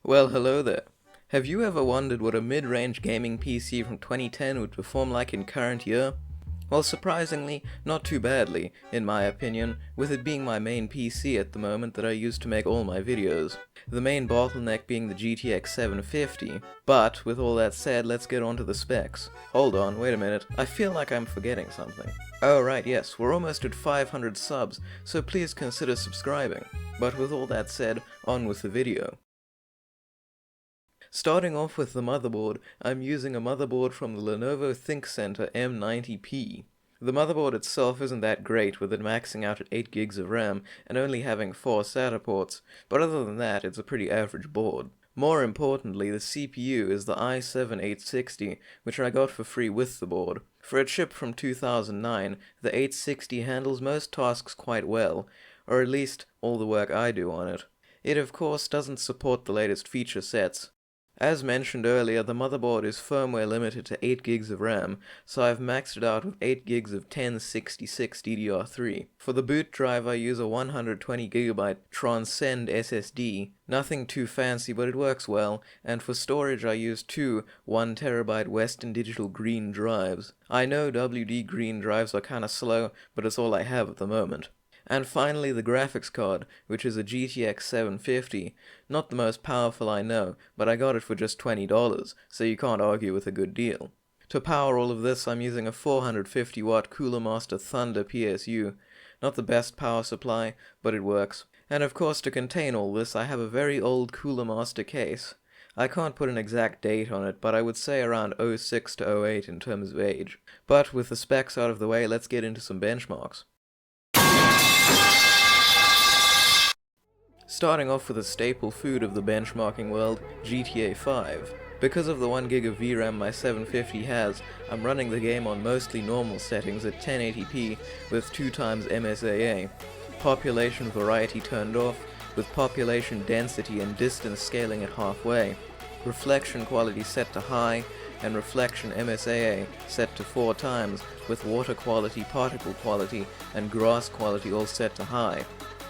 Well, hello there. Have you ever wondered what a mid-range gaming PC from 2010 would perform like in current year? Well, surprisingly, not too badly, in my opinion, with it being my main PC at the moment that I use to make all my videos. The main bottleneck being the GTX 750. But, with all that said, let's get on to the specs. Hold on, wait a minute, I feel like I'm forgetting something. Oh right, yes, we're almost at 500 subs, so please consider subscribing. But with all that said, on with the video. Starting off with the motherboard, I'm using a motherboard from the Lenovo ThinkCentre M90P. The motherboard itself isn't that great, with it maxing out at 8 gigs of RAM and only having 4 SATA ports, but other than that it's a pretty average board. More importantly, the CPU is the i7-860, which I got for free with the board. For a chip from 2009, the 860 handles most tasks quite well, or at least all the work I do on it. It of course doesn't support the latest feature sets. As mentioned earlier, the motherboard is firmware limited to 8 gigs of RAM, so I've maxed it out with 8 gigs of 1066 DDR3. For the boot drive I use a 120GB Transcend SSD, nothing too fancy but it works well, and for storage I use two 1TB Western Digital Green drives. I know WD Green drives are kinda slow, but it's all I have at the moment. And finally the graphics card, which is a GTX 750. Not the most powerful I know, but I got it for just $20, so you can't argue with a good deal. To power all of this I'm using a 450 watt Cooler Master Thunder PSU. Not the best power supply, but it works. And of course to contain all this I have a very old Cooler Master case. I can't put an exact date on it, but I would say around 06 to 08 in terms of age. But with the specs out of the way, let's get into some benchmarks. Starting off with a staple food of the benchmarking world, GTA 5. Because of the 1 gig of VRAM my 750 has, I'm running the game on mostly normal settings at 1080p with 2x MSAA. Population variety turned off, with population density and distance scaling at halfway. Reflection quality set to high, and reflection MSAA set to 4x, with water quality, particle quality, and grass quality all set to high.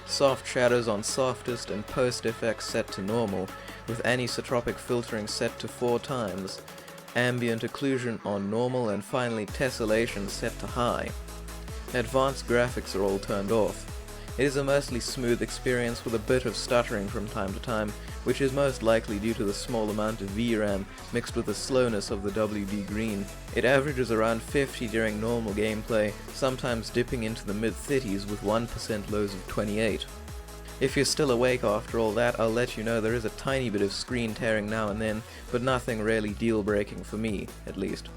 Soft shadows on softest and post effects set to normal, with anisotropic filtering set to 4x, ambient occlusion on normal, and finally tessellation set to high. Advanced graphics are all turned off. It is a mostly smooth experience with a bit of stuttering from time to time, which is most likely due to the small amount of VRAM mixed with the slowness of the WD Green. It averages around 50 during normal gameplay, sometimes dipping into the mid-30s with 1% lows of 28. If you're still awake after all that, I'll let you know there is a tiny bit of screen tearing now and then, but nothing really deal-breaking for me, at least.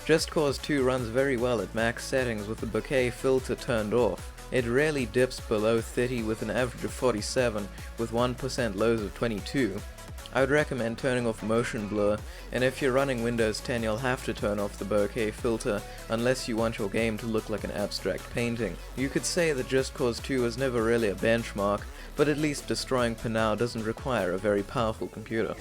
Just Cause 2 runs very well at max settings with the bokeh filter turned off. It rarely dips below 30 with an average of 47 with 1% lows of 22. I would recommend turning off motion blur, and if you're running Windows 10 you'll have to turn off the bokeh filter unless you want your game to look like an abstract painting. You could say that Just Cause 2 was never really a benchmark, but at least destroying Pinau doesn't require a very powerful computer.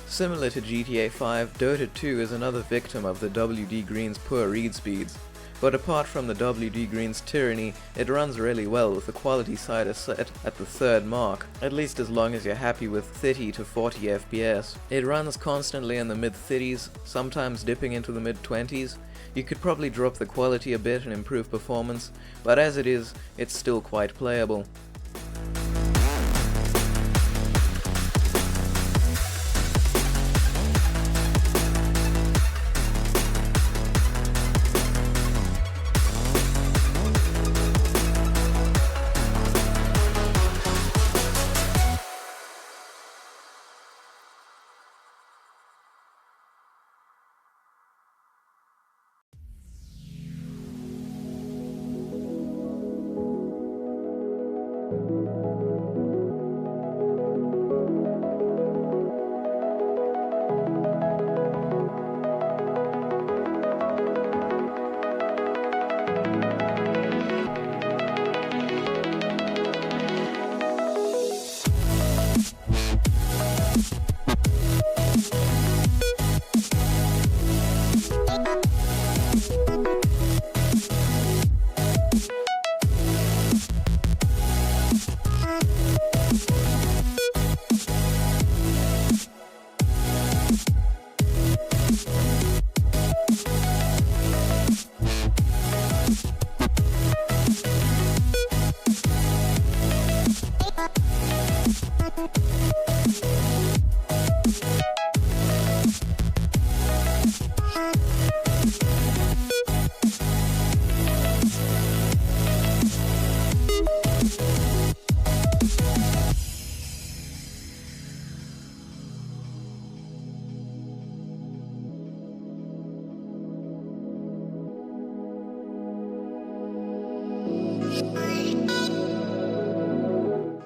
Similar to GTA 5, Dota 2 is another victim of the WD Green's poor read speeds. but apart from the WD Green's tyranny, it runs really well with the quality slider set at the third mark, at least as long as you're happy with 30 to 40 FPS. It runs constantly in the mid-30s, sometimes dipping into the mid-20s. You could probably drop the quality a bit and improve performance, but as it is, it's still quite playable.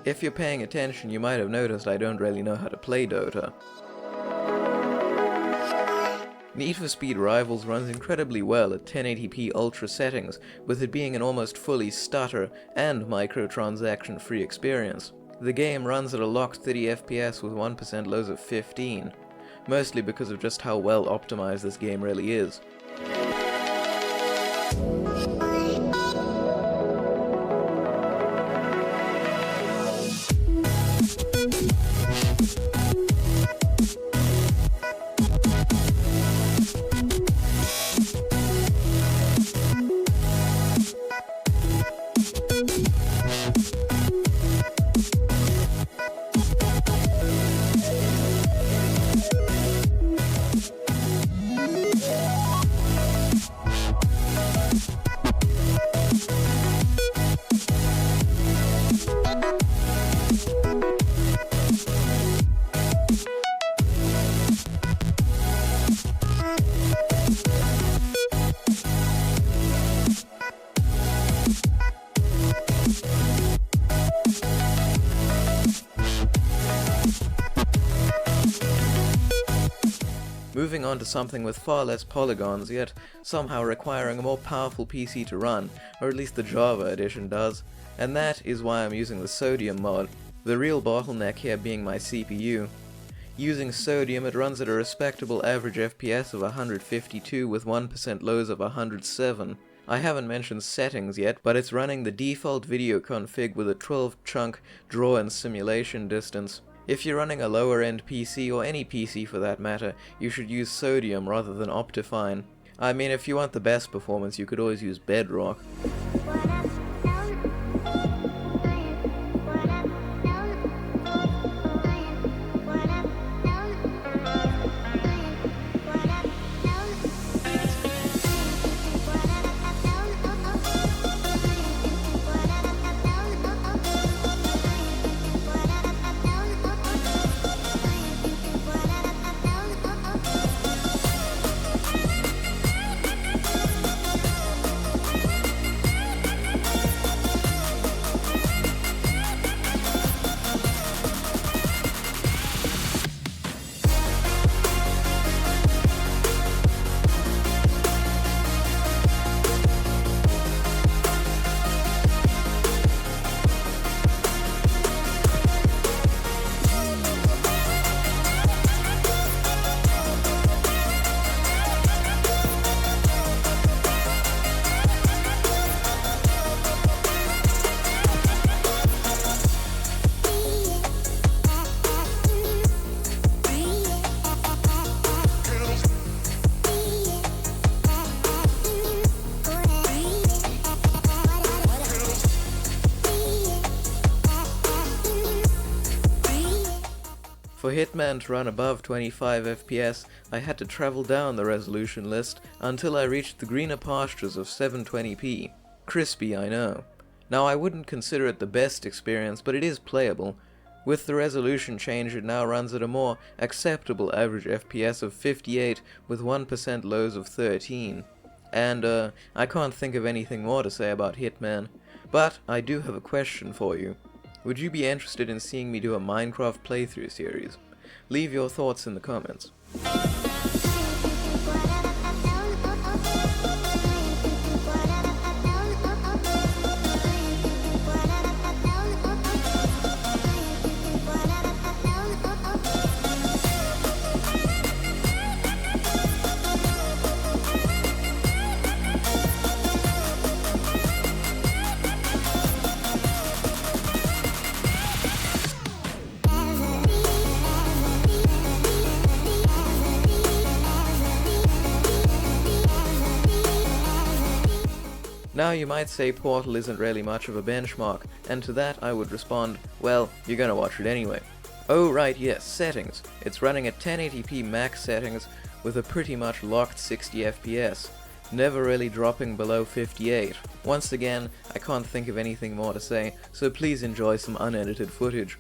If you're paying attention, you might have noticed I don't really know how to play Dota. Need for Speed Rivals runs incredibly well at 1080p ultra settings, with it being an almost fully stutter and microtransaction free experience. The game runs at a locked 30 FPS with 1% lows of 15, mostly because of just how well optimized this game really is. Moving on to something with far less polygons, yet somehow requiring a more powerful PC to run, or at least the Java edition does, and that is why I'm using the Sodium mod, the real bottleneck here being my CPU. Using Sodium, it runs at a respectable average FPS of 152 with 1% lows of 107. I haven't mentioned settings yet, but it's running the default video config with a 12 chunk draw and simulation distance. If you're running a lower end PC, or any PC for that matter, you should use Sodium rather than Optifine. I mean, if you want the best performance, you could always use Bedrock. For Hitman to run above 25 FPS, I had to travel down the resolution list until I reached the greener pastures of 720p. Crispy, I know. Now I wouldn't consider it the best experience, but it is playable. With the resolution change, it now runs at a more acceptable average FPS of 58 with 1% lows of 13. And I can't think of anything more to say about Hitman. But I do have a question for you. Would you be interested in seeing me do a Minecraft playthrough series? Leave your thoughts in the comments. Now you might say Portal isn't really much of a benchmark, and to that I would respond, well, you're gonna watch it anyway. Oh right, yes, settings. It's running at 1080p max settings with a pretty much locked 60 FPS, never really dropping below 58. Once again, I can't think of anything more to say, so please enjoy some unedited footage.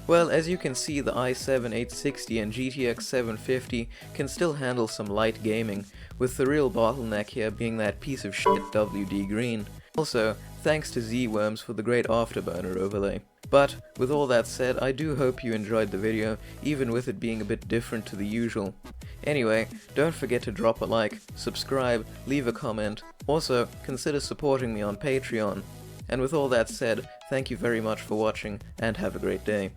Well, as you can see, the i7-860 and GTX 750 can still handle some light gaming, with the real bottleneck here being that piece of shit WD Green. Also, thanks to zwormz for the great afterburner overlay. But, with all that said, I do hope you enjoyed the video, even with it being a bit different to the usual. Anyway, don't forget to drop a like, subscribe, leave a comment. Also, consider supporting me on Patreon. And with all that said, thank you very much for watching, and have a great day.